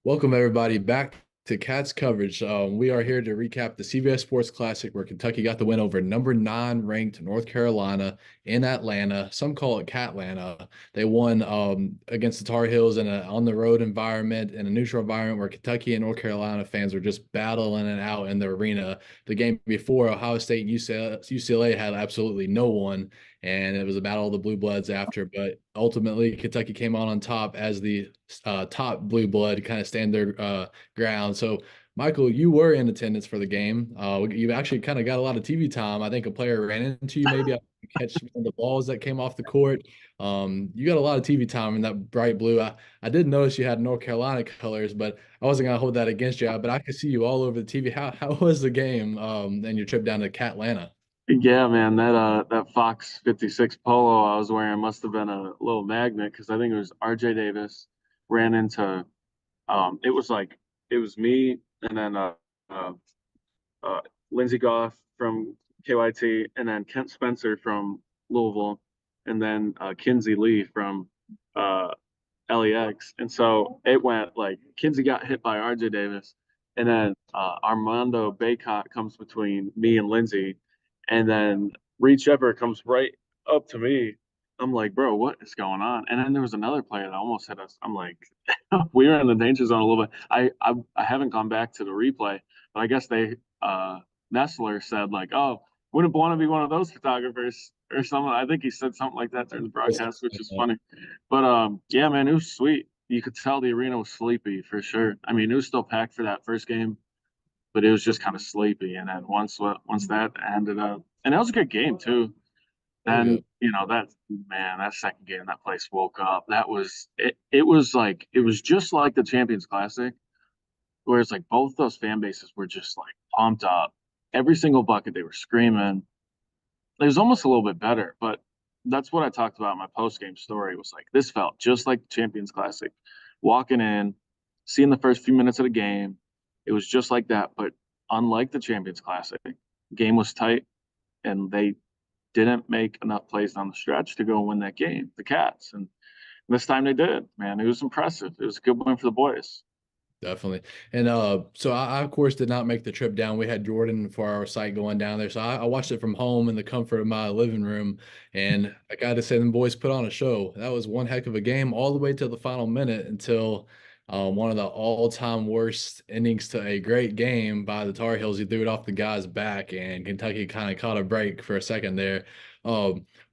Welcome, everybody, back to Cats coverage. We are here to recap the CBS Sports Classic where Kentucky got the win over number 9 ranked North Carolina in Atlanta. Some call it Catlanta. They won against the Tar Heels in an on the road environment, in a neutral environment where Kentucky and North Carolina fans were just battling it out in the arena. The game before, Ohio State and UCLA had absolutely no one, and it was a battle of the blue bloods after. But ultimately, Kentucky came on top as the top blue blood, kind of stand their ground. So, Michael, you were in attendance for the game. You actually kind of got a lot of TV time. I think a player ran into you, maybe I catch some of the balls that came off the court. You got a lot of TV time in that bright blue. I did notice you had North Carolina colors, but I wasn't gonna hold that against you. But I could see you all over the TV. How was the game? And your trip down to Catlanta? Yeah, man, that Fox 56 polo I was wearing must have been a little magnet because I think it was RJ Davis ran into it was like it was me and then uh, uh Lindsey Goff from KYT and then Kent Spencer from Louisville and then Kinsey Lee from uh LEX. And so it went like Kinsey got hit by RJ Davis and then Armando Baycott comes between me and Lindsey and then Reed Shepard comes right up to me. I'm like, bro, what is going on? And then there was another player that almost hit us. I'm like, we were in the danger zone a little bit. I haven't gone back to the replay, but I guess they Nestler said like, oh, wouldn't want to be one of those photographers or something. I think he said something like that during the broadcast, which is funny. But yeah, man, it was sweet. You could tell the arena was sleepy for sure. I mean, it was still packed for that first game, but it was just kind of sleepy. And then once that ended up, and that was a good game too. Oh yeah. Then that man, that second game, that place woke up. That was it. It was like it was just like the Champions Classic, where it's like both those fan bases were just like pumped up. Every single bucket they were screaming. It was almost a little bit better, but that's what I talked about in my post game story. Was like this felt just like the Champions Classic. Walking in, seeing the first few minutes of the game, it was just like that. But unlike the Champions Classic, the game was tight, and they didn't make enough plays down the stretch to go win that game. The Cats, and this time they did. Man, it was impressive. It was a good win for the boys. Definitely. And so I, of course, did not make the trip down. We had Jordan for our site going down there. So I watched it from home in the comfort of my living room. And I got to say, them boys put on a show. That was one heck of a game all the way to the final minute until one of the all-time worst endings to a great game by the Tar Heels. He threw it off the guy's back, and Kentucky kind of caught a break for a second there.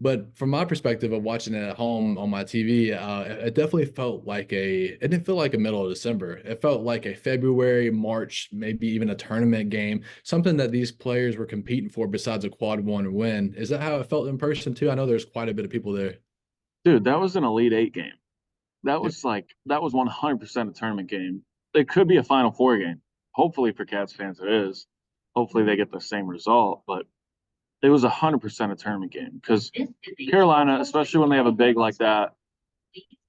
But from my perspective of watching it at home on my TV, it definitely felt like it didn't feel like a middle of December. It felt like a February, March, maybe even a tournament game, something that these players were competing for besides a quad one win. Is that how it felt in person too? I know there's quite a bit of people there. Dude, that was an Elite Eight game. Yeah. That was 100% a tournament game. It could be a Final Four game. Hopefully for Cats fans it is. Hopefully they get the same result, but it was 100% a tournament game because Carolina, especially when they have a big like that,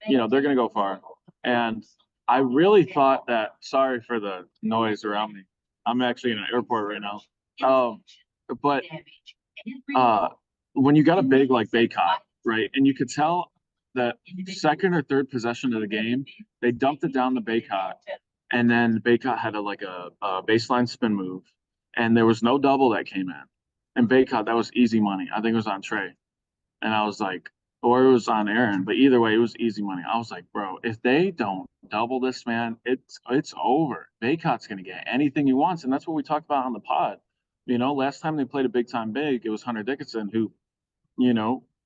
they're going to go far. And I really thought that. Sorry for the noise around me. I'm actually in an airport right now. But uh, when you got a big like Baycott, right, and you could tell that second or third possession of the game, they dumped it down the Baycott, and then Baycott had a baseline spin move, and there was no double that came in. And Baycott, that was easy money. I think it was on Trey. And I was like, or it was on Aaron, but either way, it was easy money. I was like, bro, if they don't double this, man, it's over. Baycott's gonna get anything he wants, and that's what we talked about on the pod. Last time they played a big time big, it was Hunter Dickinson who,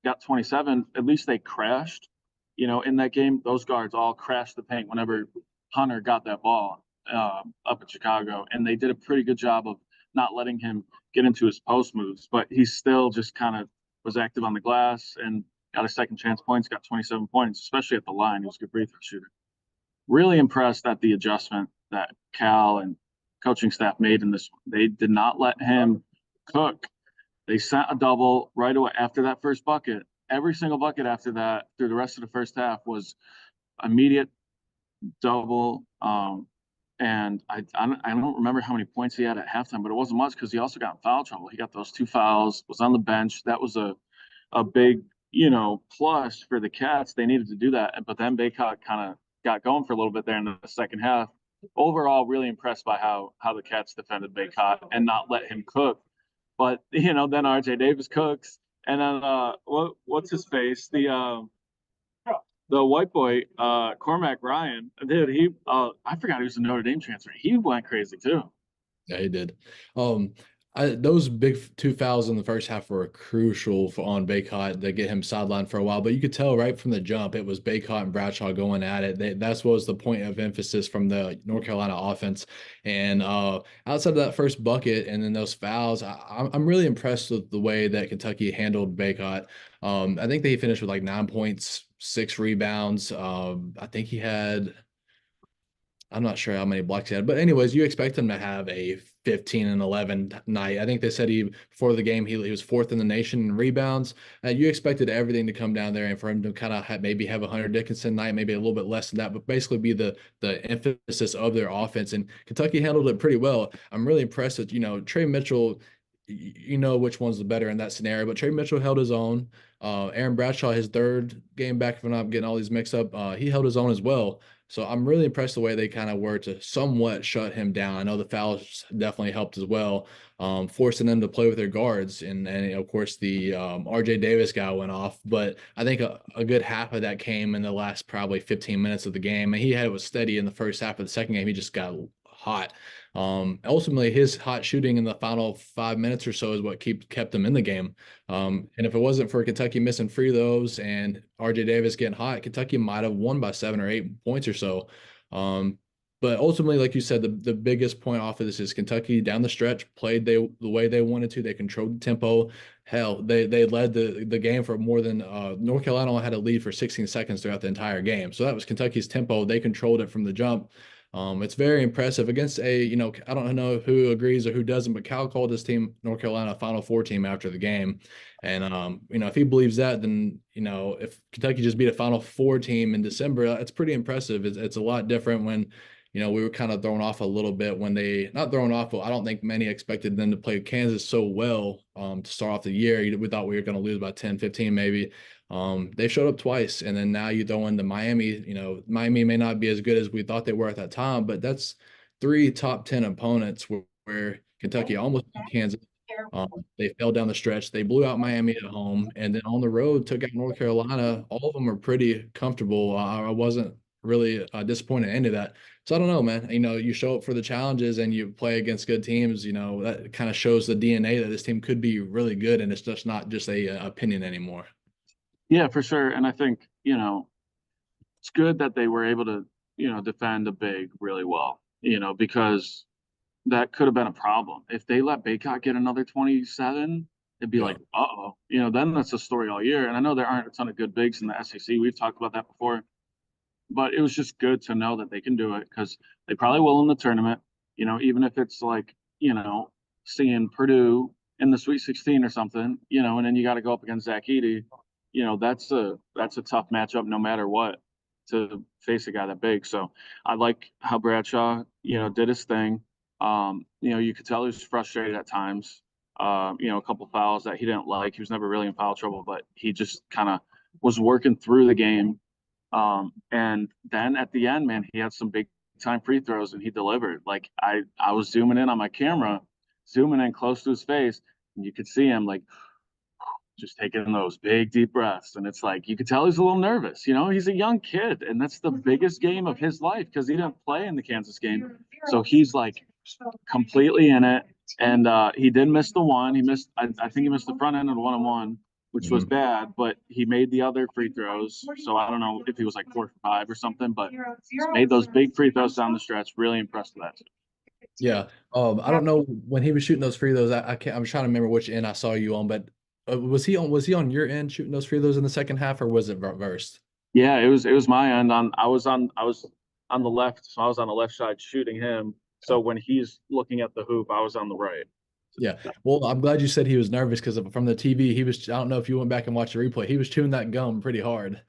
got 27. At least they crashed. In that game, those guards all crashed the paint whenever Hunter got that ball up in Chicago, and they did a pretty good job of not letting him get into his post moves. But he still just kind of was active on the glass and got a second chance points, got 27 points, especially at the line. He was a good free throw shooter. Really impressed at the adjustment that Cal and coaching staff made in this one. They did not let him cook. They sent a double right away after that first bucket. Every single bucket after that, through the rest of the first half, was immediate double. And I don't remember how many points he had at halftime, but it wasn't much because he also got in foul trouble. He got those two fouls, was on the bench. That was a big, plus for the Cats. They needed to do that. But then Baycott kind of got going for a little bit there in the second half. overall, really impressed by how the Cats defended Baycott and not let him cook. But then RJ Davis cooks, and then what's his face? The white boy, Cormac Ryan, dude, I forgot he was a Notre Dame transfer. He went crazy too. Yeah, he did. Um, those big two fouls in the first half were crucial on Baycott to get him sidelined for a while. But you could tell right from the jump, it was Baycott and Bradshaw going at it. That's what was the point of emphasis from the North Carolina offense. And outside of that first bucket and then those fouls, I'm really impressed with the way that Kentucky handled Baycott. I think they finished with like 9 points, 6 rebounds. I think he had. I'm not sure how many blocks he had, but anyways, you expect him to have a 15 and 11 night. I think they said he before the game he was fourth in the nation in rebounds. You expected everything to come down there and for him to kind of maybe have a Hunter Dickinson night, maybe a little bit less than that, but basically be the emphasis of their offense. And Kentucky handled it pretty well. I'm really impressed with Trey Mitchell. You know which one's the better in that scenario, but Trey Mitchell held his own. Aaron Bradshaw, his third game back, if I'm not getting all these mixed up, he held his own as well. So I'm really impressed the way they kind of were to somewhat shut him down. I know the fouls definitely helped as well, forcing them to play with their guards. And of course, the RJ Davis guy went off. But I think a good half of that came in the last probably 15 minutes of the game. And he had it was steady in the first half of the second game. He just got hot. Ultimately, his hot shooting in the final 5 minutes or so is what kept them in the game. And if it wasn't for Kentucky missing free throws and RJ Davis getting hot, Kentucky might have won by 7 or 8 points or so. But ultimately, like you said, the biggest point off of this is Kentucky down the stretch played the way they wanted to. They controlled the tempo. Hell, they led the game for more than North Carolina only had a lead for 16 seconds throughout the entire game. So that was Kentucky's tempo. They controlled it from the jump. It's very impressive against I don't know who agrees or who doesn't, but Cal called his team North Carolina a Final Four team after the game. And, if he believes that, then, if Kentucky just beat a Final Four team in December, that's pretty impressive. It's a lot different when, we were kind of thrown off a little bit when not thrown off, but I don't think many expected them to play Kansas so well to start off the year. We thought we were going to lose by 10, 15 maybe. They showed up twice, and then now you throw into Miami. Miami may not be as good as we thought they were at that time, but that's three top 10 opponents where Kentucky almost beat Kansas. They fell down the stretch. They blew out Miami at home, and then on the road took out North Carolina. All of them are pretty comfortable. I wasn't really disappointed in any of that. So I don't know, man. You show up for the challenges and you play against good teams. That kind of shows the DNA that this team could be really good, and it's just not just a opinion anymore. Yeah, for sure. And I think, it's good that they were able to, defend a big really well, because that could have been a problem. If they let Baycott get another 27, it'd be Yeah. like, uh-oh, then that's a story all year. And I know there aren't a ton of good bigs in the SEC. We've talked about that before, but it was just good to know that they can do it because they probably will in the tournament, even if it's like, seeing Purdue in the Sweet 16 or something, and then you got to go up against Zach Edey, that's a tough matchup no matter what to face a guy that big. So I like how Bradshaw, did his thing. You could tell he was frustrated at times. A couple fouls that he didn't like. He was never really in foul trouble, but he just kind of was working through the game. And then at the end, man, he had some big time free throws and he delivered. Like I was zooming in on my camera, zooming in close to his face, and you could see him like just taking those big deep breaths. And it's like you could tell he's a little nervous. He's a young kid, and that's the biggest game of his life because he didn't play in the Kansas game. So he's like completely in it. And he did miss the one. I think he missed the front end of the 1-on-1, which was bad, but he made the other free throws. So I don't know if he was like 4 for 5 or something, but he's made those big free throws down the stretch. Really impressed with that too. Yeah. I don't know when he was shooting those free throws. I can't. I'm trying to remember which end I saw you on, but was he on your end shooting those free throws in the second half, or was it reversed? Yeah, it was my end. I was on the left, so I was on the left side shooting him. So when he's looking at the hoop, I was on the right. Yeah. Well, I'm glad you said he was nervous because from the TV, he was, I don't know if you went back and watched the replay. He was chewing that gum pretty hard.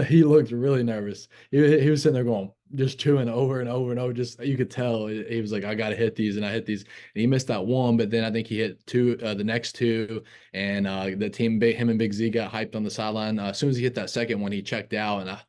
He looked really nervous. He was sitting there going, just chewing over and over and over. Just, you could tell he was like, I got to hit these and I hit these. And he missed that one, but then I think he hit two, the next two. And the team, him and Big Z got hyped on the sideline. As soon as he hit that second one, he checked out. And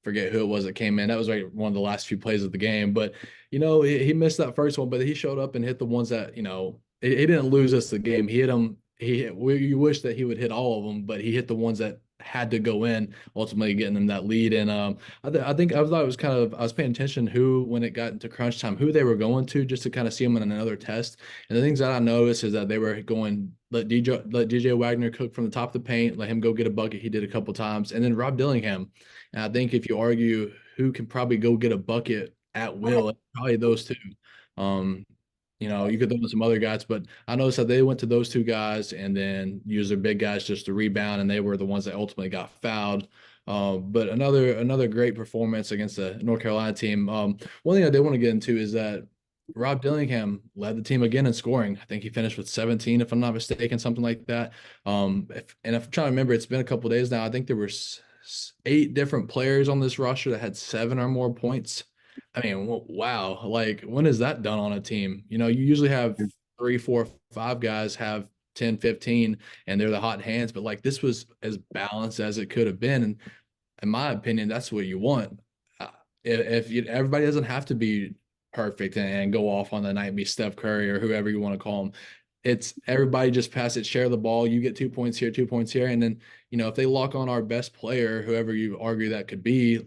forget who it was that came in. That was like one of the last few plays of the game. But he missed that first one, but he showed up and hit the ones that he didn't lose us the game. He hit them. You wish that he would hit all of them, but he hit the ones that had to go in, ultimately getting them that lead. And I thought it was I was paying attention who, when it got into crunch time, who they were going to, just to kind of see them in another test. And the things that I noticed is that they were going, let DJ Wagner cook from the top of the paint, let him go get a bucket. He did a couple times, and then Rob Dillingham. And I think if you argue who can probably go get a bucket at will, it's probably those two. Um, you could throw in some other guys, but I noticed that they went to those two guys and then used their big guys just to rebound, and they were the ones that ultimately got fouled. But another great performance against the North Carolina team. One thing I did want to get into is that Rob Dillingham led the team again in scoring. I think he finished with 17, if I'm not mistaken, something like that. If I'm trying to remember, it's been a couple days now. I think there were 8 different players on this roster that had 7 or more points. I mean, wow. Like, when is that done on a team? You usually have 3, 4, 5 guys have 10, 15, and they're the hot hands. But like, this was as balanced as it could have been. And in my opinion, that's what you want. Everybody doesn't have to be perfect and go off on the night and be Steph Curry or whoever you want to call them. It's everybody just pass it, share the ball. You get 2 points here, 2 points here. And then, if they lock on our best player, whoever you argue that could be,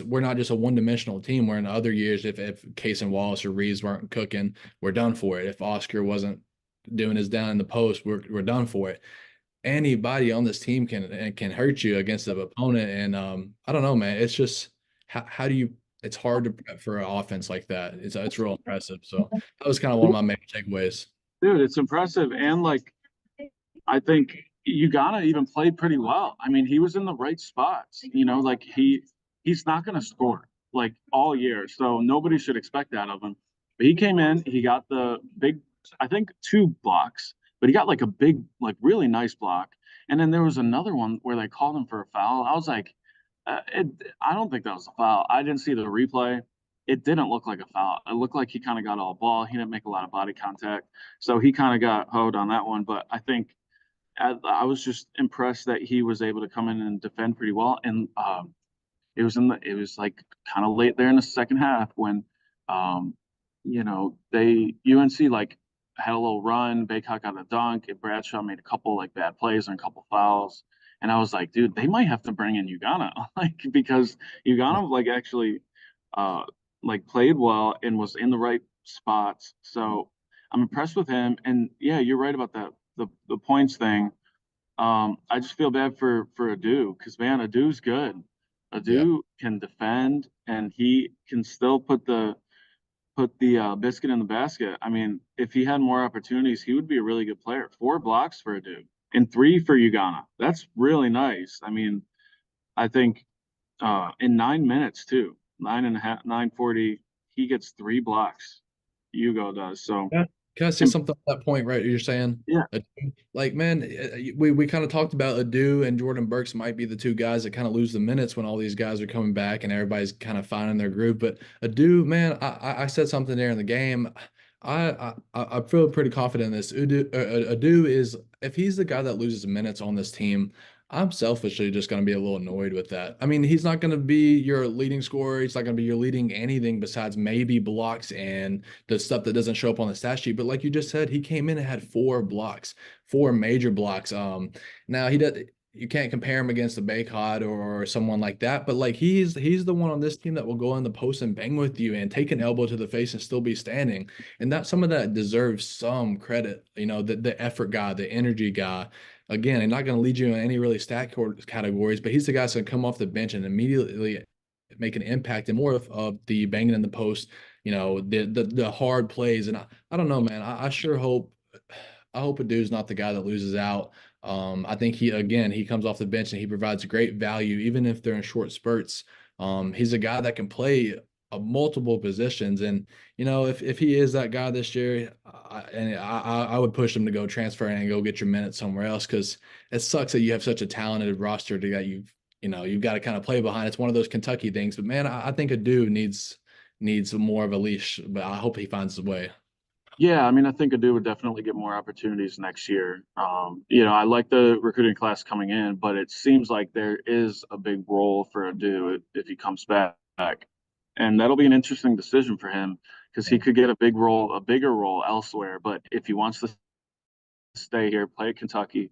we're not just a one-dimensional team. Where in other years, if Case and Wallace or Reeves weren't cooking, we're done for it. If Oscar wasn't doing his down in the post, we're done for it. Anybody on this team can hurt you against the opponent. And I don't know, man. It's just how do you? It's hard to prep for an offense like that. It's real impressive. So that was kind of one of my main takeaways. Dude, it's impressive. And like, I think Ugana even played pretty well. I mean, he was in the right spots. Like he's not going to score like all year, so nobody should expect that of him. But he came in, he got the big, I think 2 blocks, but he got like a big, like really nice block. And then there was another one where they called him for a foul. I was like, I don't think that was a foul. I didn't see the replay. It didn't look like a foul. It looked like he kind of got all ball. He didn't make a lot of body contact, so he kind of got hoed on that one. But I think I was just impressed that he was able to come in and defend pretty well. And it was like kind of late there in the second half when, they UNC like had a little run. Baycott got a dunk, and Bradshaw made a couple like bad plays and a couple fouls. And I was like, dude, they might have to bring in Ugana, like because Ugana like actually, like played well and was in the right spots. So I'm impressed with him. And yeah, you're right about that. The points thing. I just feel bad for Adu because man, Adu's good. Yeah. Adu can defend and he can still put the biscuit in the basket. I mean, if he had more opportunities, he would be a really good player. 4 blocks for Adu and 3 for Ugana. That's really nice. I mean, I think in 9 minutes too, 9.5, 9:40, he gets 3 blocks. Hugo does. So Yeah. Can I say something on that point, right? You're saying, yeah, like, man, we kind of talked about Adu and Jordan Burks might be the 2 guys that kind of lose the minutes when all these guys are coming back and everybody's kind of finding their groove. But Adu, man, I said something there in the game. I feel pretty confident in this. Adu is, if he's the guy that loses minutes on this team, I'm selfishly just going to be a little annoyed with that. I mean, he's not going to be your leading scorer. He's not going to be your leading anything besides maybe blocks and the stuff that doesn't show up on the stat sheet. But like you just said, he came in and had 4 blocks, 4 major blocks. Now he does. You can't compare him against the Baycott or someone like that, but like he's the one on this team that will go in the post and bang with you and take an elbow to the face and still be standing. And that some of that deserves some credit. The effort guy, the energy guy. Again, I'm not going to lead you in any really categories, but he's the guy that's going to come off the bench and immediately make an impact and more of the banging in the post, the hard plays. And I don't know, man. I sure hope Adu's not the guy that loses out. I think he comes off the bench and he provides great value, even if they're in short spurts. He's a guy that can play multiple positions. And, if he is that guy this year, I would push him to go transfer and go get your minutes somewhere else because it sucks that you have such a talented roster that you've got to kind of play behind. It's one of those Kentucky things. But, man, I think Adu needs more of a leash, but I hope he finds his way. Yeah, I mean, I think Adu would definitely get more opportunities next year. I like the recruiting class coming in, but it seems like there is a big role for Adu if he comes back. And that'll be an interesting decision for him because he could get a big role, a bigger role elsewhere. But if he wants to stay here, play at Kentucky,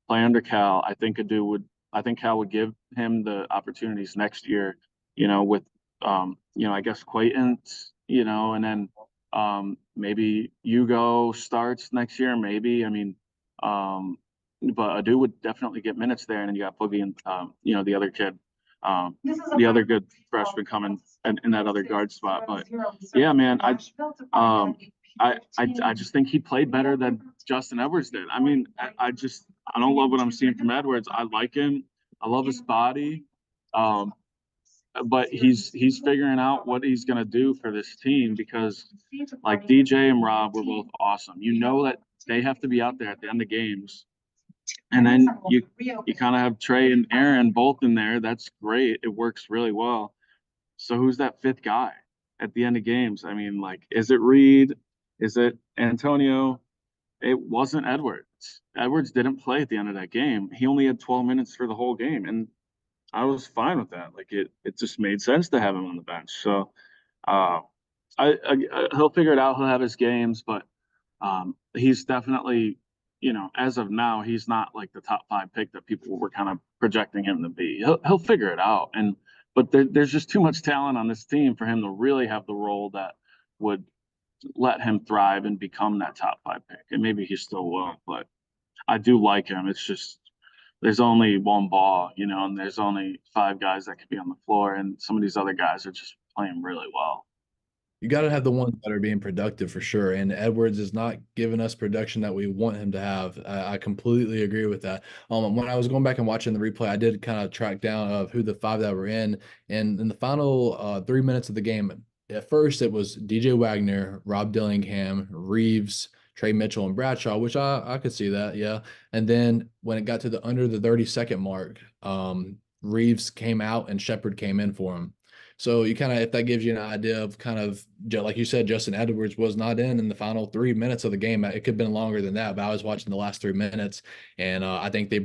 play under Cal, I think Cal would give him the opportunities next year, with, I guess Quaintance, and then maybe Hugo starts next year, maybe. I mean, but Adu would definitely get minutes there. And then you got Boogie and, the other kid, the other good freshman coming in that other guard spot. But yeah, man, I just think he played better than Justin Edwards did. I mean, I don't love what I'm seeing from Edwards. I like him. I love his body. Um, but he's figuring out what he's gonna do for this team because like DJ and Rob were both awesome. You know that they have to be out there at the end of games. And then you kind of have Trey and Aaron both in there. That's great. It works really well. So who's that fifth guy at the end of games? I mean, like, is it Reed? Is it Antonio? It wasn't Edwards. Edwards didn't play at the end of that game. He only had 12 minutes for the whole game, and I was fine with that. Like it just made sense to have him on the bench. So uh, he'll figure it out. He'll have his games, but he's definitely, as of now, he's not like the top five pick that people were kind of projecting him to be. He'll figure it out, but there's just too much talent on this team for him to really have the role that would let him thrive and become that top five pick. And maybe he still will, but I do like him. It's just there's only one ball, and there's only five guys that could be on the floor, and some of these other guys are just playing really well. You got to have the ones that are being productive for sure. And Edwards is not giving us production that we want him to have. I completely agree with that. When I was going back and watching the replay, I did kind of track down of who the five that were in. And in the final 3 minutes of the game, at first it was DJ Wagner, Rob Dillingham, Reeves, Trey Mitchell, and Bradshaw, which I could see that, yeah. And then when it got to the under the 30-second mark, Reeves came out and Shepard came in for him. So you kind of, if that gives you an idea of kind of, like you said, Justin Edwards was not in the final 3 minutes of the game. It could have been longer than that, but I was watching the last 3 minutes, and I think they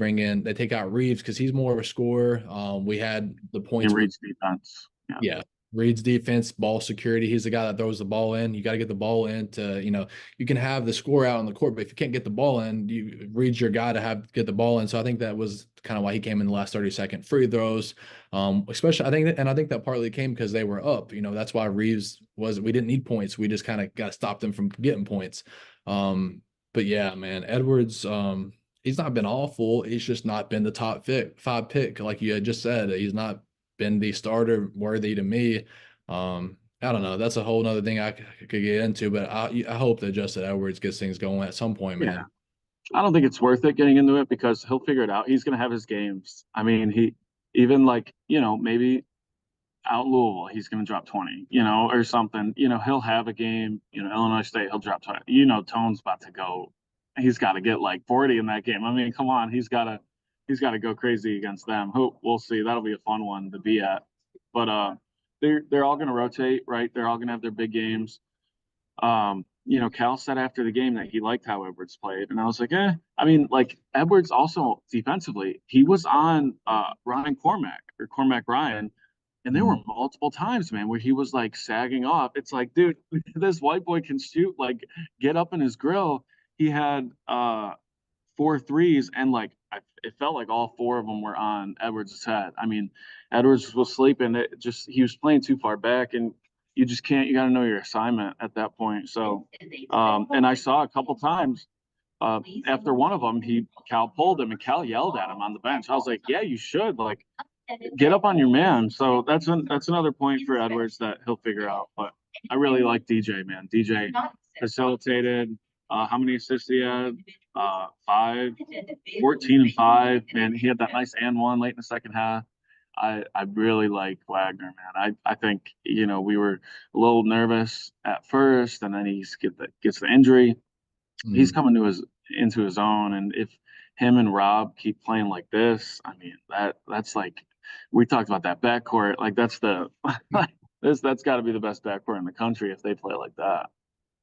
take out Reeves because he's more of a scorer. We had the And points with, Reed's defense. Yeah. yeah, Reed's defense, ball security. He's the guy that throws the ball in. You got to get the ball in to, you can have the score out on the court, but if you can't get the ball in, Reed's your guy to get the ball in. So I think that was kind of why he came in the last 30-second free throws. Especially I think that partly came because they were up. That's why Reeves we didn't need points. We just kind of got to stop them from getting points. But yeah, man, Edwards, he's not been awful. He's just not been the top five pick, like you had just said. He's not been the starter worthy to me. I don't know. That's a whole nother thing I could get into, but I hope that Justin Edwards gets things going at some point, Yeah. man. I don't think it's worth it getting into it because he'll figure it out. He's going to have his games. I mean, he even like, maybe out Louisville, he's going to drop 20, or something. He'll have a game, Illinois State, he'll drop 20. Tone's about to go. He's got to get like 40 in that game. I mean, come on, he's got to go crazy against them. We'll see. That'll be a fun one to be at. But they're all going to rotate, right? They're all going to have their big games. Cal said after the game that he liked how Edwards played, and I was like, I mean, like Edwards also defensively, he was on Ryan Cormac Ryan, and there were Mhm. multiple times, man, where he was like sagging off. It's like, dude, this white boy can shoot, like get up in his grill. He had four threes, and like it felt like all four of them were on Edwards' head. I mean, Edwards was sleeping. He was playing too far back, and you just can't. You got to know your assignment at that point. So, and I saw a couple times after one of them, Cal pulled him, and Cal yelled at him on the bench. I was like, yeah, you should like get up on your man. So that's another point for Edwards that he'll figure out. But I really like DJ, man. DJ facilitated. How many assists he had? Five, 14 and five. And he had that nice and one late in the second half. I really like Wagner, man. I think, we were a little nervous at first, and then gets the injury. He's Mhm. coming into his own. And if him and Rob keep playing like this, I mean, that's like we talked about that backcourt. Like that's the That's got to be the best backcourt in the country if they play like that.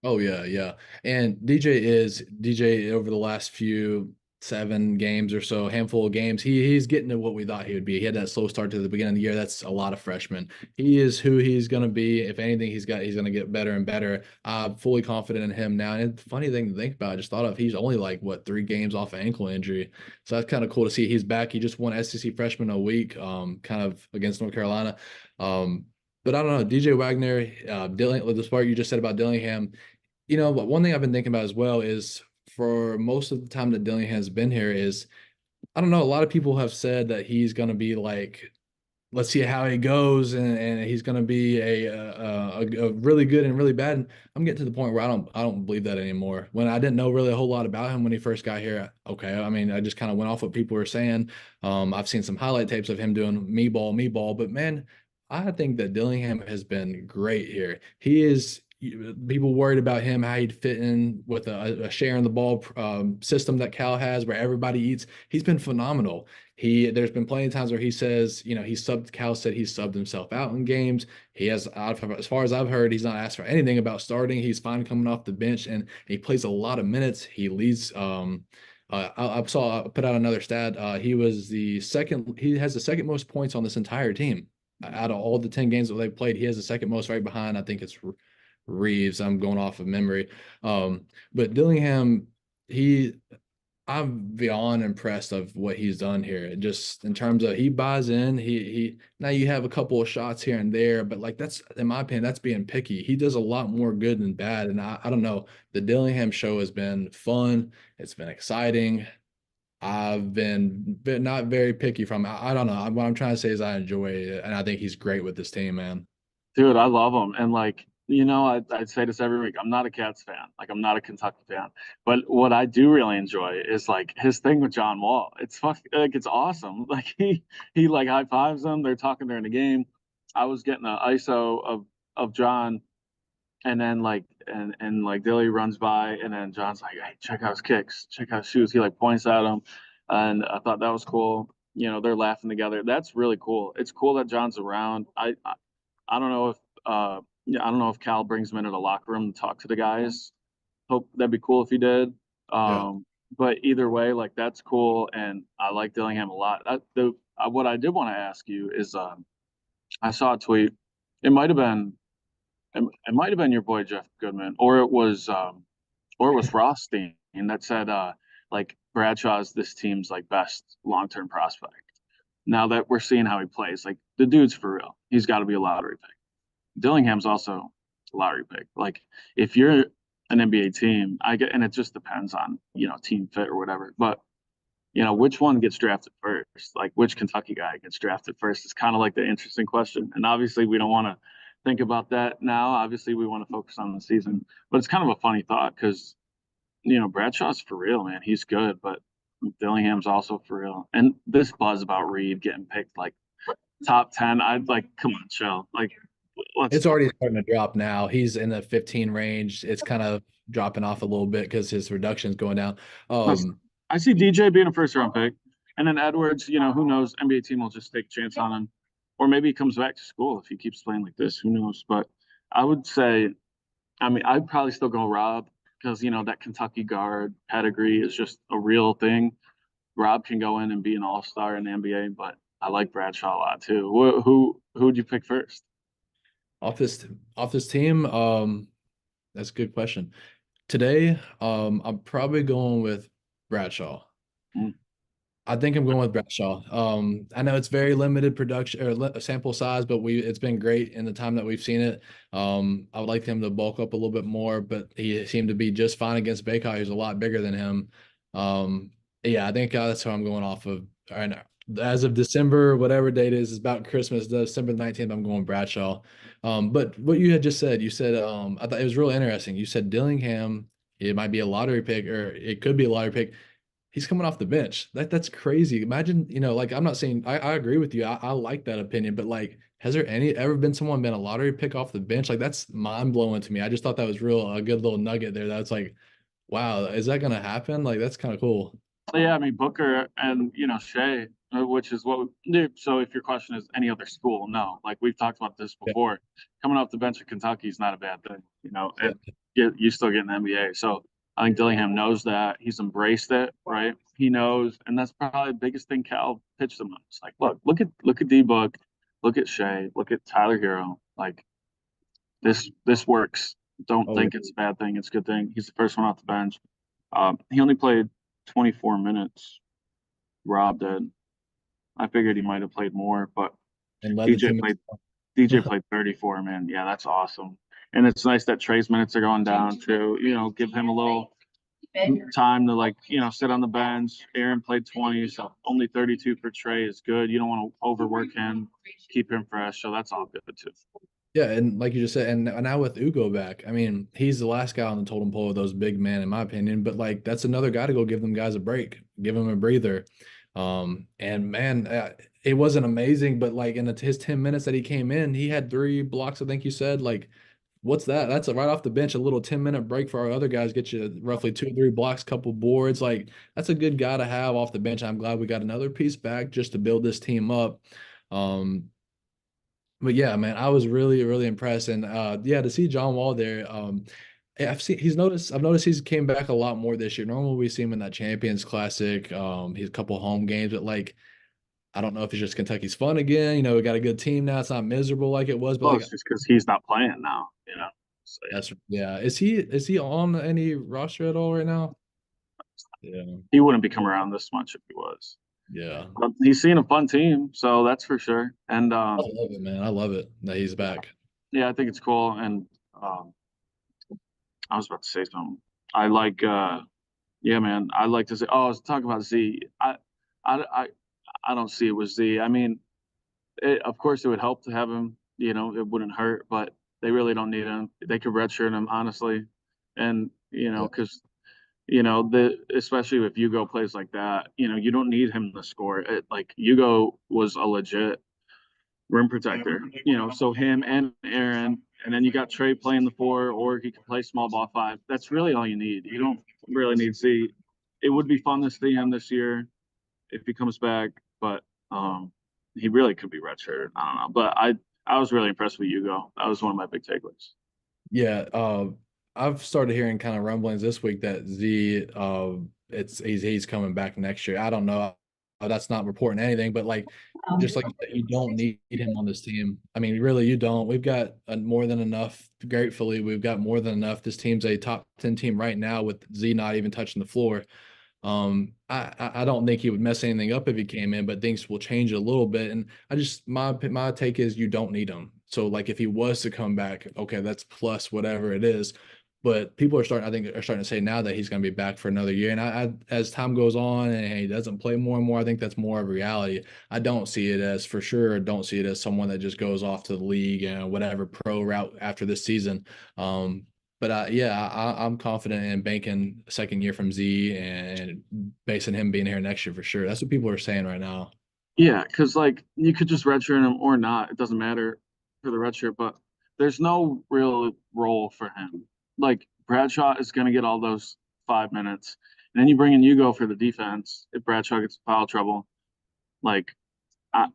Oh yeah, yeah. And DJ over the last few 7 games or so, handful of games. He's getting to what we thought he would be. He had that slow start to the beginning of the year. That's a lot of freshmen. He is who he's going to be. If anything, he's going to get better and better. I'm fully confident in him now. And it's a funny thing to think about. I just thought of he's only like what 3 games off an ankle injury, so that's kind of cool to see. He's back. He just won SEC Freshman a week, kind of against North Carolina. Um, but I don't know, DJ Wagner, Dylan, the part you just said about Dillingham. But one thing I've been thinking about as well is for most of the time that Dillingham has been here is I don't know, a lot of people have said that he's going to be like, let's see how he goes, and he's going to be a really good and really bad. And I'm getting to the point where I don't believe that anymore. When I didn't know really a whole lot about him when he first got here, okay, I mean I just kind of went off what people were saying. I've seen some highlight tapes of him doing me ball, but man, I think that Dillingham has been great here. He is. People worried about him, how he'd fit in with a sharing the ball system that Cal has, where everybody eats. He's been phenomenal. There's been plenty of times where he says, Cal said he subbed himself out in games. He has, as far as I've heard, he's not asked for anything about starting. He's fine coming off the bench, and he plays a lot of minutes. He leads. I put out another stat. He was the second. He has the second most points on this entire team. Out of all the 10 games that they played, he has the second most, right behind. I think it's Reeves. I'm going off of memory. But Dillingham, he I'm beyond impressed of what he's done here. Just in terms of he buys in, he now you have a couple of shots here and there, but like that's in my opinion, that's being picky. He does a lot more good than bad. And I don't know. The Dillingham show has been fun. It's been exciting. I've been not very picky from I don't know. What I'm trying to say is I enjoy it, and I think he's great with this team, man. Dude, I love him. And like, I'd say this every week. I'm not a Cats fan. Like, I'm not a Kentucky fan. But what I do really enjoy is like his thing with John Wall. It's awesome. Like he like high fives them. They're talking during the game. I was getting an ISO of John, and then like Dilly runs by, and then John's like, "Hey, check out his kicks. Check out his shoes." He like points at him, and I thought that was cool. They're laughing together. That's really cool. It's cool that John's around. I don't know if yeah, I don't know if Cal brings him into the locker room to talk to the guys. Hope that'd be cool if he did. Yeah. But either way, like that's cool, and I like Dillingham a lot. What I did want to ask you is, I saw a tweet. It might have been it might have been your boy Jeff Goodman, or it was Rothstein that said like Bradshaw's this team's like best long term prospect. Now that we're seeing how he plays, like the dude's for real. He's got to be a lottery pick. Dillingham's also a lottery pick. Like if you're an NBA team, and it just depends on team fit or whatever. But which one gets drafted first? Like which Kentucky guy gets drafted first? Is kind of like the interesting question. And obviously we don't want to think about that now. Obviously we want to focus on the season. But it's kind of a funny thought because Bradshaw's for real, man. He's good, but Dillingham's also for real. And this buzz about Reed getting picked like top 10, I'd like, come on, chill. Like, let's. It's already starting to drop now. He's in the 15 range. It's kind of dropping off a little bit because his reduction's going down. Listen, I see DJ being a first round pick, and then Edwards. Who knows? NBA team will just take a chance on him, or maybe he comes back to school if he keeps playing like this. Who knows? But I would say, I mean, I'd probably still go Rob because that Kentucky guard pedigree is just a real thing. Rob can go in and be an all star in the NBA, but I like Bradshaw a lot too. Who'd you pick first? Off this team, that's a good question. Today, I'm probably going with Bradshaw. Mm. I think I'm going with Bradshaw. I know it's very limited production or sample size, but it's been great in the time that we've seen it. I would like him to bulk up a little bit more, but he seemed to be just fine against Baycott, who's a lot bigger than him. Yeah, I think that's what I'm going off of. Right now. As of December, whatever date is about Christmas, December 19th, I'm going Bradshaw. But what you had just said, you said, I thought it was real interesting. You said Dillingham, it might be a lottery pick, or it could be a lottery pick. He's coming off the bench. That's crazy. Imagine, like I'm not saying I agree with you. I like that opinion, but like, has there ever been someone been a lottery pick off the bench? Like that's mind blowing to me. I just thought that was a good little nugget there. That's like, wow, is that gonna happen? Like that's kind of cool. Yeah, I mean Booker and Shea. which is what. So if your question is any other school, no. Like we've talked about this Yeah, before, coming off the bench at Kentucky is not a bad thing, yeah. and you still get an NBA. So I think Dillingham knows that. He's embraced it, right? He knows, and that's probably the biggest thing Cal pitched him on. It's like, look at D Book, look at Shea, look at Tyler Hero. Like this works. Don't Oh, yeah. think it's a bad thing. It's a good thing. He's the first one off the bench. He only played 24 minutes. Rob did. I figured he might have played more, but And led the DJ team. played DJ played 34, man. Yeah, that's awesome. And it's nice that Trey's minutes are going down too. Give him a little time to sit on the bench. Aaron played 20, so only 32 for Trey is good. You don't want to overwork him, keep him fresh. So that's all good too. Yeah, and like you just said, and now with Ugo back, I mean, he's the last guy on the totem pole of those big men, in my opinion. But like, that's another guy to go give them guys a break, give them a breather. And man, it wasn't amazing, but like in his 10 minutes that he came in, he had 3 blocks. I think you said. Like, what's that? That's right off the bench, a little 10-minute break for our other guys, get you roughly 2 or 3 blocks, couple boards. Like, that's a good guy to have off the bench. I'm glad we got another piece back just to build this team up. Um, but yeah, man, I was really, really impressed. And yeah, to see John Wall there, I've noticed he's came back a lot more this year. Normally we see him in that Champions Classic, he's a couple home games, but like I don't know if it's just Kentucky's fun again. We got a good team now. It's not miserable like it was, but Well, like it's just because he's not playing now. So yeah, that's yeah. Is he on any roster at all right now? Yeah. he wouldn't be coming around this much if he was. Yeah. But he's seen a fun team, so that's for sure. And I love it, man. I love it that he's back. yeah, I think it's cool. And um, I was about to say something. I like, yeah, man. I like to say. Oh, I was talking about Z. I, I, I don't see it with Z. I mean, of course, it would help to have him. It wouldn't hurt, but they really don't need him. They could redshirt him, honestly, and Yeah. because especially if Hugo plays like that, you don't need him to score. Like Hugo was a legit rim protector, so him and Aaron, and then you got Trey playing the 4, or he can play small ball 5. That's really all you need. You don't really need Z. It would be fun to see him this year if he comes back, but he really could be redshirted. I don't know, but I was really impressed with Hugo. That was one of my big takeaways. Yeah, I've started hearing kind of rumblings this week that Z, he's coming back next year. I don't know. That's not reporting anything, but like, just like you said, you don't need him on this team. I mean, really, you don't. We've got more than enough. Gratefully, we've got more than enough. This team's a top 10 team right now with Z not even touching the floor. I don't think he would mess anything up if he came in, but things will change a little bit. And my take is you don't need him. So like if he was to come back, okay, that's plus whatever it is. But people I think are starting to say now that he's going to be back for another year. And as time goes on and he doesn't play more and more, I think that's more of a reality. I don't see it as for sure. Don't see it as someone that just goes off to the league and whatever pro route after this season. But yeah, I'm confident in banking a second year from Z and basing him being here next year for sure. That's what people are saying right now. Yeah, because like you could just redshirt him or not. It doesn't matter for the redshirt, but there's no real role for him. Like Bradshaw is going to get all those 5 minutes, and then you bring in Hugo for the defense if Bradshaw gets foul trouble. Like I,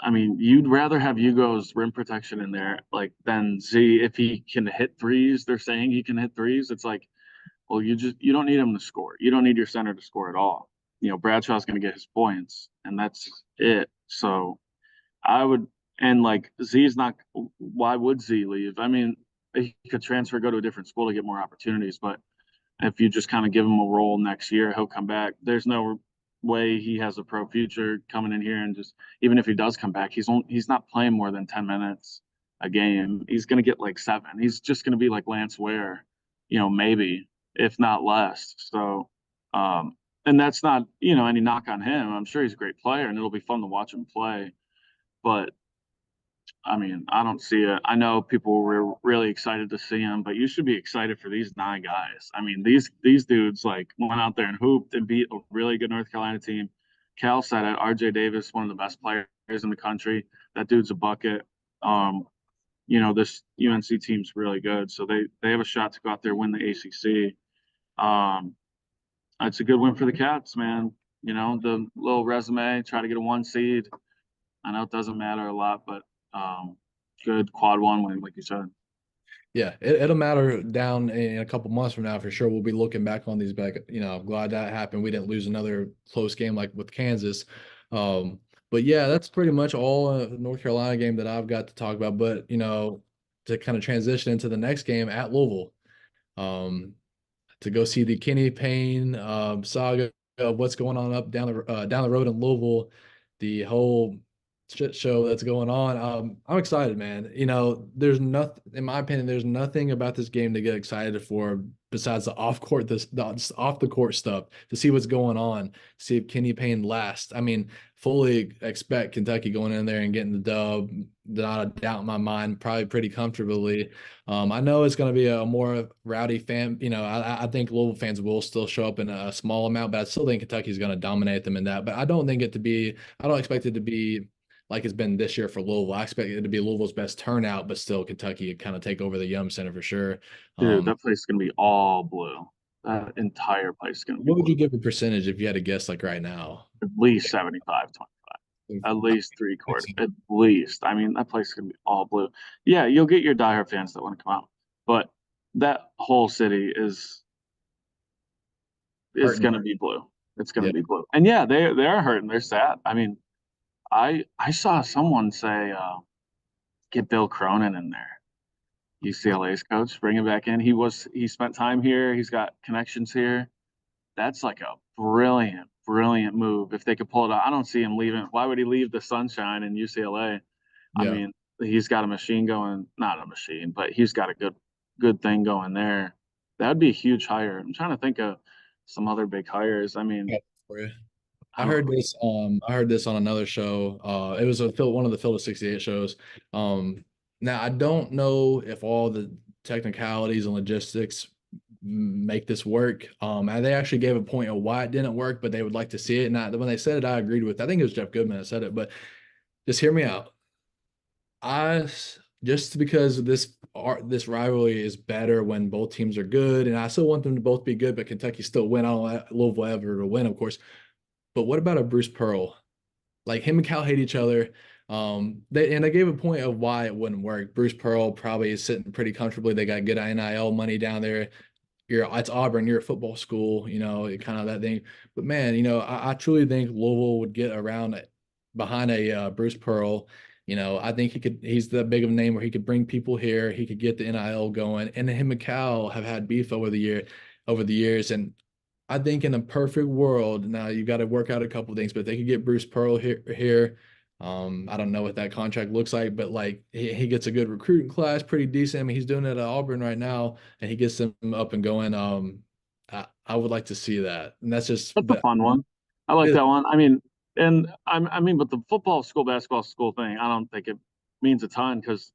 I mean, you'd rather have Hugo's rim protection in there, like than Z if he can hit threes. They're saying he can hit threes. It's like, well, you don't need him to score. You don't need your center to score at all. Bradshaw's going to get his points, and that's it. So I would, and like Z's not. Why would Z leave? I mean, he could transfer, go to a different school to get more opportunities. But if you just kind of give him a role next year, he'll come back. There's no way he has a pro future coming in here and just even if he does come back, he's not playing more than 10 minutes a game. He's going to get like 7. He's just going to be like Lance Ware, maybe if not less. So, and that's not any knock on him. I'm sure he's a great player and it'll be fun to watch him play. But I mean, I don't see it. I know people were really excited to see him, but you should be excited for these 9 guys. I mean, these dudes like went out there and hooped and beat a really good North Carolina team. Cal said it. R.J. Davis, one of the best players in the country. That dude's a bucket. This UNC team's really good, so they have a shot to go out there and win the ACC. It's a good win for the Cats, man. the little resume, try to get a 1 seed. I know it doesn't matter a lot, but good quad one win, like you said. Yeah, it'll matter down in a couple months from now for sure. We'll be looking back on these back. I'm glad that happened. We didn't lose another close game like with Kansas. Um, but yeah, that's pretty much all North Carolina game that I've got to talk about. But to kind of transition into the next game at Louisville, um, to go see the Kenny Payne saga of what's going on up down the road in Louisville, the whole shit show that's going on. I'm excited, man. There's nothing, in my opinion, there's nothing about this game to get excited for besides the off the court stuff to see what's going on, see if Kenny Payne lasts. I mean, fully expect Kentucky going in there and getting the dub, not a doubt in my mind, probably pretty comfortably. I know it's going to be a more rowdy fan. I think Louisville fans will still show up in a small amount, but I still think Kentucky's going to dominate them in that. But I don't expect it to be like it's been this year for Louisville. I expect it to be Louisville's best turnout, but still Kentucky would kind of take over the Yum Center for sure. Dude, that place is gonna be all blue. That entire place is gonna be What would blue. you give a percentage if you had to guess like right now? At least 75, 25. At least three quarter. At least. I mean, that place is gonna be all blue. Yeah, you'll get your diehard fans that want to come out, but that whole city is Hurting. gonna be blue. It's gonna Yeah. be blue. And yeah, they are hurting. They're sad. I mean, I saw someone say get Bill Cronin in there. UCLA's coach, bring him back in. He spent time here. He's got connections here. That's like a brilliant, brilliant move. If they could pull it out, I don't see him leaving. Why would he leave the sunshine in UCLA? I Yeah. mean, he's got a machine going, not a machine, but he's got a good thing going there. That would be a huge hire. I'm trying to think of some other big hires. I mean, Yeah, for you. I don't know. I heard this on another show. It was one of the Phil 68 shows. Now I don't know if all the technicalities and logistics make this work. And they actually gave a point of why it didn't work, but they would like to see it. And when they said it, I agreed with. I think it was Jeff Goodman that said it, but just hear me out. I just because this rivalry is better when both teams are good, and I still want them to both be good, but Kentucky still win. I don't want Louisville ever to win, of course. But what about a Bruce Pearl? Like him and Cal hate each other. They gave a point of why it wouldn't work. Bruce Pearl probably is sitting pretty comfortably. They got good NIL money down there. It's Auburn, you're a football school, kind of that thing. But man, I truly think Louisville would get around behind a Bruce Pearl. I think he's that big of a name where he could bring people here, he could get the NIL going, and him and Cal have had beef over the years. And I think in a perfect world, now you got to work out a couple of things, but they could get Bruce Pearl here. I don't know what that contract looks like, but like he gets a good recruiting class, pretty decent. I mean, he's doing it at Auburn right now, and he gets them up and going. I would like to see that, and that's just, That's a but fun one. I like yeah, that one. I mean, but the football school, basketball school thing, I don't think it means a ton because,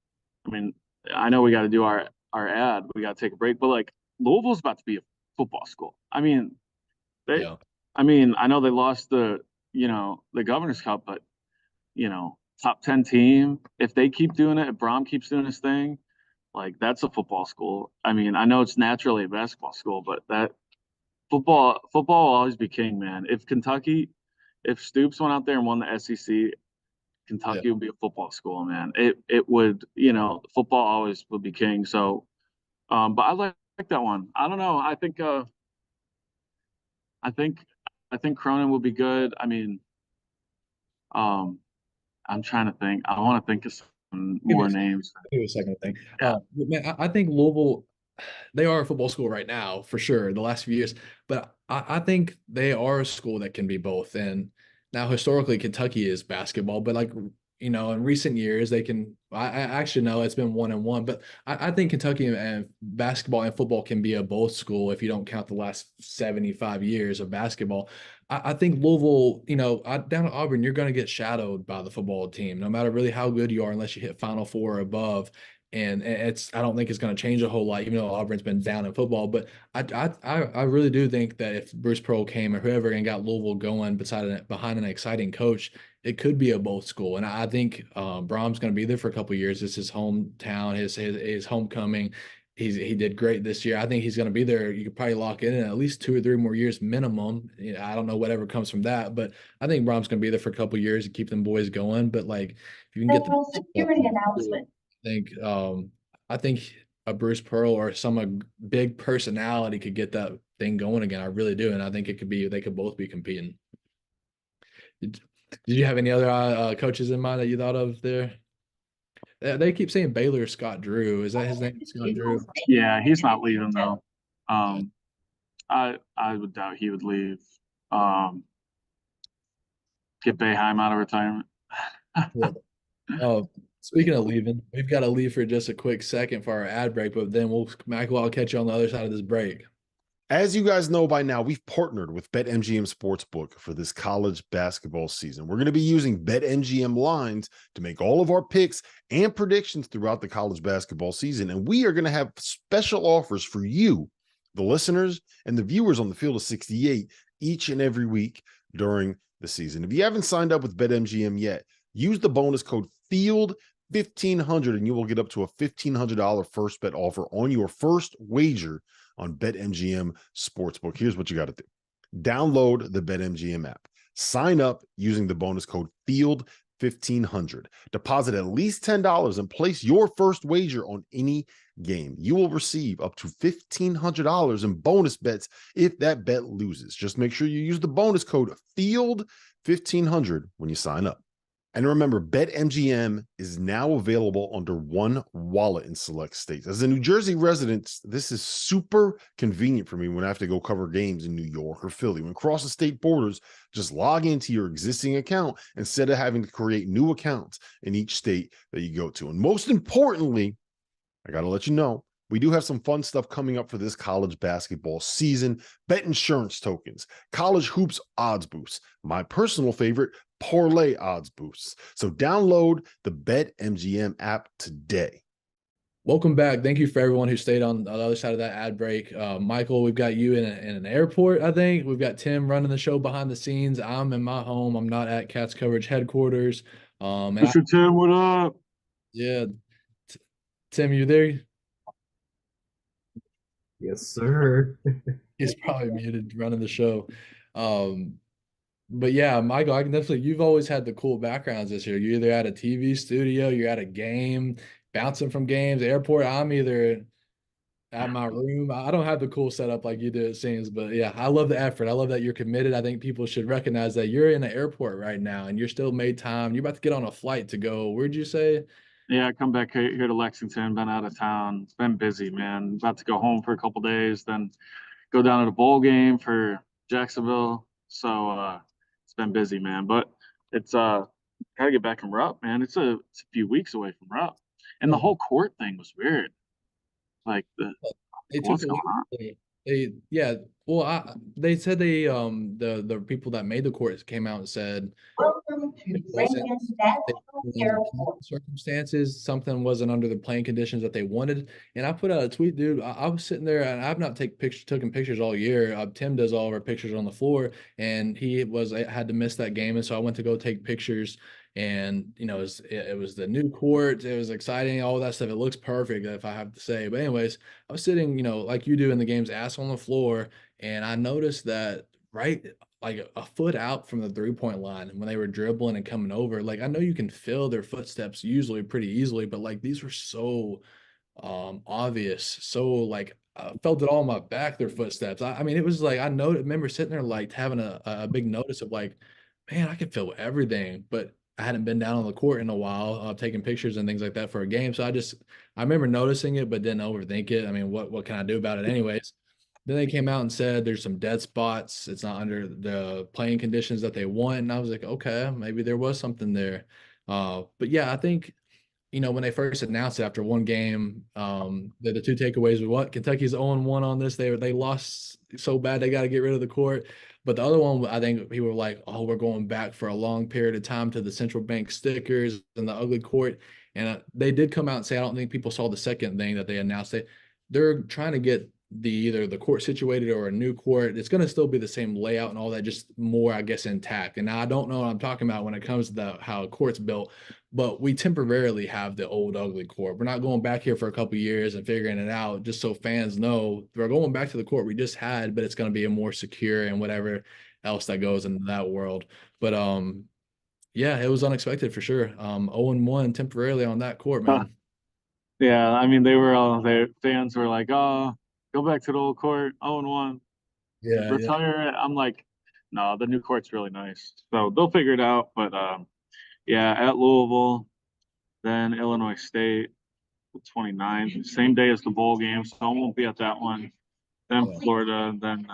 I mean, I know we got to do our ad, we got to take a break, but like Louisville's about to be a football school. They, yeah, I know they lost the Governor's Cup, but top 10 team. If they keep doing it, if Brom keeps doing his thing, like that's a football school. I mean, I know it's naturally a basketball school, but that football will always be king, man. If Stoops went out there and won the SEC, yeah. Kentucky would be a football school, man. It would, football always would be king. So, but I like that one. I don't know. I think I think Cronin will be good. I mean, um, I'm trying to think. I want to think of some Give me more names. give me a second thing. Yeah, But man, I think Louisville, they are a football school right now for sure. The last few years, but I think they are a school that can be both. And now historically, Kentucky is basketball, but like in recent years, they can. I actually know it's been 1-1, but I think Kentucky and basketball and football can be a both school if you don't count the last 75 years of basketball. I think Louisville, down at Auburn, you're going to get shadowed by the football team, no matter really how good you are, unless you hit Final Four or above. And I don't think it's going to change a whole lot, even though Auburn's been down in football. But I really do think that if Bruce Pearl came or whoever and got Louisville going behind an exciting coach, it could be a both school. And I think Brom's going to be there for a couple of years. It's his hometown, his homecoming. he did great this year. I think he's going to be there. You could probably lock in at least 2 or 3 more years minimum. You know, I don't know whatever comes from that, but I think Brom's going to be there for a couple years to keep them boys going. But like, if you can get the Security announcement. I think a Bruce Pearl or some big personality could get that thing going again. I really do, and I think it could be they could both be competing. Did, did you have any other coaches in mind that you thought of there? They keep saying Baylor Scott Drew. Is that his name? Scott Drew. Yeah, he's not leaving though. I would doubt he would leave. Get Boeheim out of retirement. Yeah. Oh, speaking of leaving, we've got to leave for just a quick second for our ad break, but then Michael, I'll catch you on the other side of this break. As you guys know by now, we've partnered with BetMGM Sportsbook for this college basketball season. We're going to be using BetMGM lines to make all of our picks and predictions throughout the college basketball season. And we are going to have special offers for you, the listeners, and the viewers on the Field of 68 each and every week during the season. If you haven't signed up with BetMGM yet, use the bonus code FIELD1500 and you will get up to a $1,500 first bet offer on your first wager on BetMGM Sportsbook. Here's what you got to do. Download the BetMGM app. Sign up using the bonus code FIELD1500. Deposit at least $10 and place your first wager on any game. You will receive up to $1,500 in bonus bets if that bet loses. Just make sure you use the bonus code FIELD1500 when you sign up. And remember, BetMGM is now available under one wallet in select states. As a New Jersey resident, this is super convenient for me when I have to go cover games in New York or Philly. When cross the state borders, just log into your existing account instead of having to create new accounts in each state that you go to. And most importantly, I got to let you know, we do have some fun stuff coming up for this college basketball season. Bet insurance tokens, college hoops odds boosts, my personal favorite, parlay odds boosts. So download the BetMGM app today. Welcome back. Thank you for everyone who stayed on the other side of that ad break. Michael, we've got you in an airport, I think. We've got Tim running the show behind the scenes. I'm in my home. I'm not at Cats Coverage headquarters. Mr. Tim, what up? Yeah. Tim, you there? Yes, sir. He's probably muted running the show. But yeah, Michael, I can definitely, you've always had the cool backgrounds this year. You're either at a TV studio, you're at a game, bouncing from games, airport. I'm either at my room. I don't have the cool setup like you do, it seems. But yeah, I love the effort. I love that you're committed. I think people should recognize that you're in an airport right now and you're still made time. You're about to get on a flight to go. Where'd you say? Yeah, I come back here to Lexington, been out of town. It's been busy, man. About to go home for a couple days, then go down to the bowl game for Jacksonville. So it's been busy, man. But it's gotta get back in Rupp, man. It's a few weeks away from Rupp. And the whole court thing was weird. Like They took what's going on? yeah. Well, they said the people that made the court came out and said Welcome to it wasn't Airport. circumstances, something wasn't under the playing conditions that they wanted. And I put out a tweet, dude. I was sitting there and I've not taken pictures all year. Tim does all of our pictures on the floor, and he had to miss that game, and so I went to go take pictures. And you know, it was the new court. It was exciting, all that stuff. It looks perfect, if I have to say. But anyways, I was sitting, you know, like you do in the games, ass on the floor, and I noticed that right like a foot out from the 3-point line when they were dribbling and coming over. Like I know you can feel their footsteps usually pretty easily, but like these were so obvious. So like I felt it all on my back, their footsteps. I mean, it was like I remember sitting there like having a big notice of like, man, I can feel everything, but I hadn't been down on the court in a while, taking pictures and things like that for a game. So I remember noticing it, but didn't overthink it. I mean, what can I do about it anyways? Then they came out and said there's some dead spots. It's not under the playing conditions that they want. And I was like, okay, maybe there was something there. But yeah, I think, you know, when they first announced it after one game, the two takeaways were what? Kentucky's 0-1 on this. They lost so bad they got to get rid of the court. But the other one, I think people were like, oh, we're going back for a long period of time to the central bank stickers and the ugly court. And they did come out and say, I don't think people saw the second thing that they announced. They're trying to get either the court situated or a new court. It's going to still be the same layout and all that, just more, I guess, intact. And now I don't know what I'm talking about when it comes to how a court's built, but we temporarily have the old ugly court. We're not going back here for a couple years and figuring it out, just so fans know we're going back to the court we just had, but it's going to be a more secure and whatever else that goes into that world. But yeah, it was unexpected for sure. 0-1 temporarily on that court, man. Yeah, I mean, they were all their fans were like, "Oh, go back to the old court, 0-1, Yeah, yeah. retire it." I'm like, "No, the new court's really nice." So they'll figure it out. But yeah, at Louisville, then Illinois State, the 29th, same day as the bowl game, so I won't be at that one. Then Yeah. Florida, then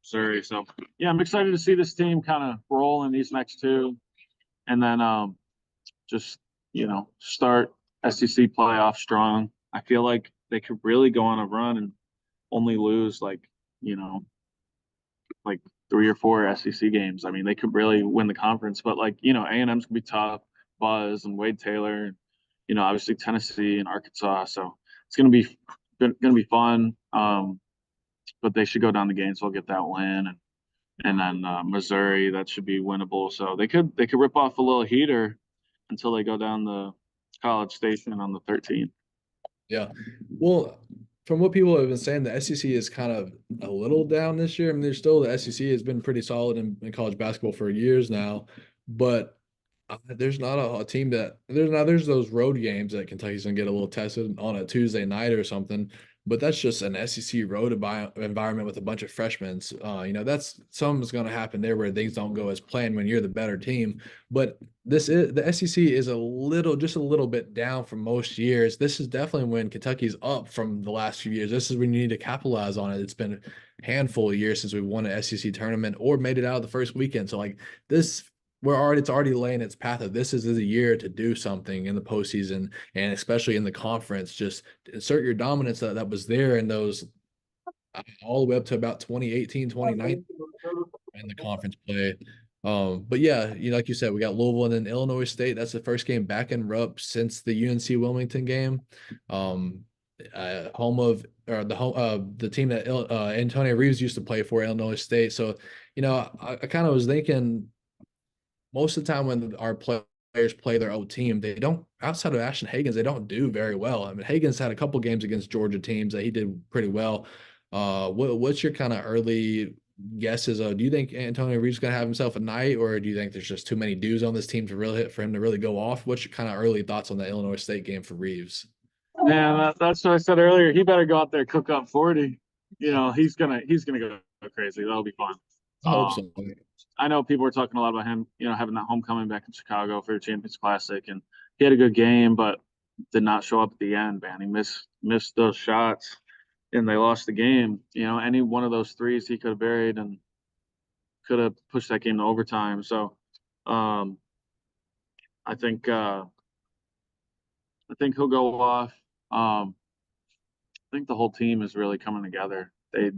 Missouri. So yeah, I'm excited to see this team kind of roll in these next two, and then just start SEC playoff strong. I feel like they could really go on a run and only lose like 3 or 4 SEC games. I mean, they could really win the conference, but A&M's gonna be tough. Buzz and Wade Taylor, obviously Tennessee and Arkansas. So it's gonna be fun. But they should go down the Gainesville, get that win, and then Missouri, that should be winnable. So they could rip off a little heater until they go down the College Station on the 13th. Yeah. Well, from what people have been saying, the SEC is kind of a little down this year. I mean, the SEC has been pretty solid in college basketball for years now, but there's not a team that there's those road games that Kentucky's gonna get a little tested on a Tuesday night or something. But that's just an SEC road environment with a bunch of freshmen. That's something's going to happen there where things don't go as planned when you're the better team. But the SEC is just a little bit down from most years. This is definitely when Kentucky's up from the last few years. This is when you need to capitalize on it. It's been a handful of years since we won an SEC tournament or made it out of the first weekend. So like this it's already laying its path of this is a year to do something in the postseason and especially in the conference. Just assert your dominance that was there in those all the way up to about 2018, 2019 in the conference play. But yeah, like you said, we got Louisville and then Illinois State. That's the first game back in Rupp since the UNC Wilmington game. Home of or the team that Antonio Reeves used to play for, Illinois State. So, I kind of was thinking most of the time when our players play their old team, they don't, outside of Ashton Hagans, they don't do very well. I mean, Hagans had a couple games against Georgia teams that he did pretty well. What's your kind of early guesses? Do you think Antonio Reeves is going to have himself a night, or do you think there's just too many dudes on this team for him to really go off? What's your kind of early thoughts on the Illinois State game for Reeves? Yeah, that's what I said earlier. He better go out there, cook up 40. He's gonna go crazy. That'll be fun. I hope so. I know people were talking a lot about him, having that homecoming back in Chicago for the Champions Classic, and he had a good game, but did not show up at the end, man. He missed those shots, and they lost the game. Any one of those threes he could have buried and could have pushed that game to overtime. So, I think he'll go off. I think the whole team is really coming together. They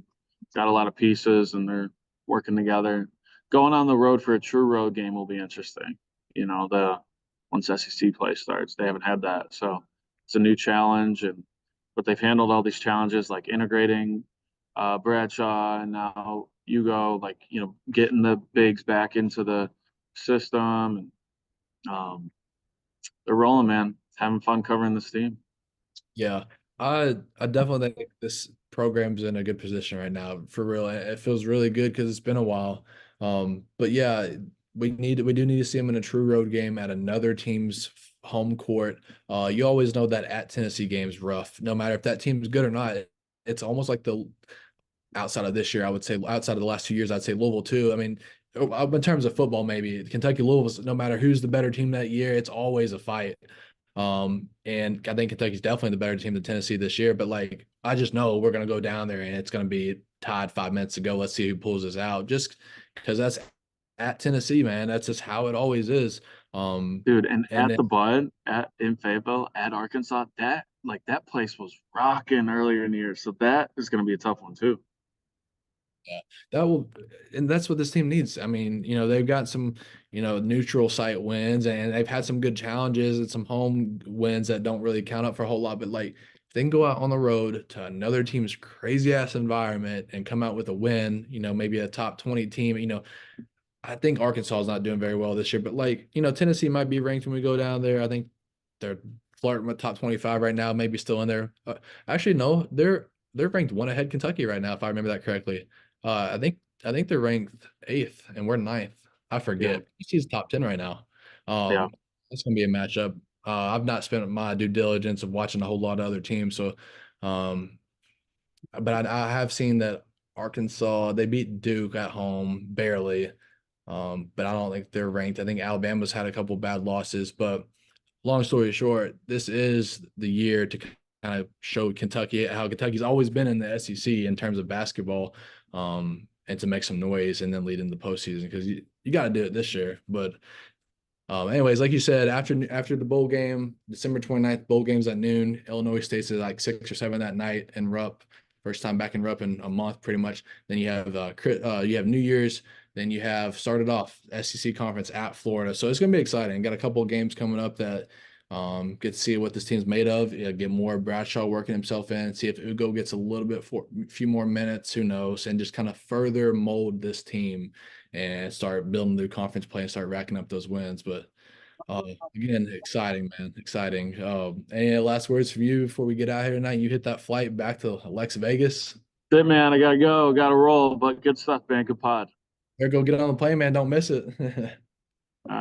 got a lot of pieces, and they're working together. Going on the road for a true road game will be interesting. Once SEC play starts, they haven't had that, so it's a new challenge. But they've handled all these challenges like integrating Bradshaw and now Hugo, getting the bigs back into the system, and they're rolling, man. Having fun covering this team. Yeah, I definitely think this program's in a good position right now. For real, it feels really good because it's been a while. But yeah, we do need to see him in a true road game at another team's home court. You always know that at Tennessee game's rough. No matter if that team's good or not, it's almost like outside of this year, I would say outside of the last 2 years, I'd say Louisville too. I mean, in terms of football, maybe Kentucky, Louisville, no matter who's the better team that year, it's always a fight. And I think Kentucky's definitely the better team than Tennessee this year. But I just know we're gonna go down there and it's gonna be tied 5 minutes to go. Let's see who pulls this out. Just because that's at Tennessee, man. That's just how it always is. Dude, and at the Bud, in Fayetteville, at Arkansas, that place was rocking earlier in the year. So that is gonna be a tough one too. Yeah, and that's what this team needs. I mean, they've got some, neutral site wins and they've had some good challenges and some home wins that don't really count up for a whole lot. But then go out on the road to another team's crazy ass environment and come out with a win, maybe a top 20 team. I think Arkansas is not doing very well this year, but Tennessee might be ranked when we go down there. I think they're flirting with top 25 right now, maybe still in there. Actually, no, they're ranked one ahead Kentucky right now, if I remember that correctly. I think they're ranked 8th and we're 9th. I forget. He's top 10 right now. Yeah. It's gonna be a matchup. I've not spent my due diligence of watching a whole lot of other teams, so but I have seen that Arkansas, they beat Duke at home barely. But I don't think they're ranked. I think Alabama's had a couple bad losses, but long story short, this is the year to kind of show Kentucky how Kentucky's always been in the SEC in terms of basketball, and to make some noise and then lead into the postseason because you got to do it this year. But anyways, like you said, after the bowl game, December 29th, bowl games at noon. Illinois State's at like 6 or 7 that night in Rupp. First time back in Rupp in a month, pretty much. Then you have New Year's. Then you have started off SEC conference at Florida. So it's going to be exciting. Got a couple of games coming up that get to see what this team's made of. Get more Bradshaw working himself in. See if Ugo gets a few more minutes. Who knows? And just kind of further mold this team and start building their conference play and start racking up those wins. But again, exciting, man. Exciting. Any last words from you before we get out here tonight? You hit that flight back to Lex Vegas. That's it, man. I gotta go. Gotta roll. But good stuff, man. Good pod. There, go get on the plane, man. Don't miss it.